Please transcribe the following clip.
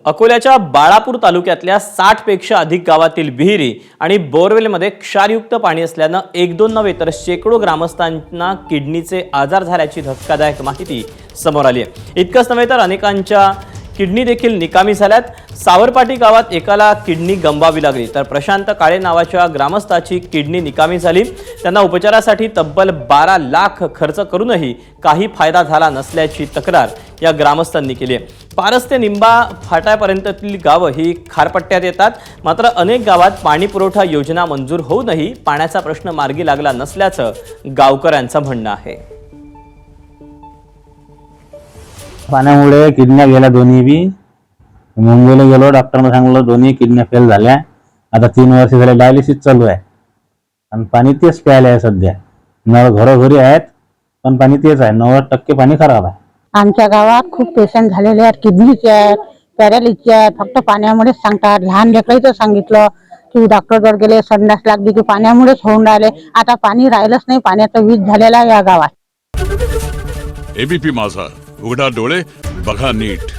अकोल्याच्या बाळापूर तालुक्यातल्या 60 पेक्षा अधिक गावातील विहिरी आणि बोरवेलमध्ये क्षारयुक्त पाणी असल्यानं एक दोन नव्हे तर शेकडो ग्रामस्थांना किडनीचे आजार झाल्याची धक्कादायक माहिती समोर आली आहे। इतकंच नव्हे तर अनेकांच्या किडनी देखील निकामी झाल्यात। सावरपाटी गावात एकाला किडनी गमवावी लागली तर प्रशांत काळे नावाच्या ग्रामस्थाची किडनी निकामी झाली। त्यांना उपचारासाठी तब्बल 12 लाख खर्च करूनही काही फायदा झाला नसल्याची तक्रार या ग्रामस्थांनी केली आहे। पारस ते निंबा फाट्यापर्यंतली गावं ही खारपट्ट्यात येतात, मात्र अनेक गावात पाणी पुरवठा योजना मंजूर होऊनही पाण्याचा प्रश्न मार्गी लागला नसल्याचं गावकऱ्यांचं म्हणणं आहे। पाण्यामुळे किडन्या गेल्या दोन्ही बी। मुंबईला गेलो, डॉक्टरने सांगितलं दोन्ही किडन्या फेल झाल्या। आता 3 वर्ष झाले डायलिसिस चालू आहे आणि पाणी तेच प्यायला आहे सध्या। नळ घरोघरी आहेत पण पाणी तेच आहे, 90% पाणी खराब आहे। आमच्या गावात खूप पेशंट झालेले आहेत, किडनीचे आहेत, पॅरालिसचे आहेत। फक्त पाण्यामुळेच सांगतात। लहान लेकरांचं सांगितलं की डॉक्टरकडे गेले, संडास लागली की पाण्यामुळेच होऊन राहिले। आता पाणी राहिलंच नाही, पाण्याचा वीज झालेला आहे या गावात। एबीपी माझा, उघडा डोळे बघा नीट।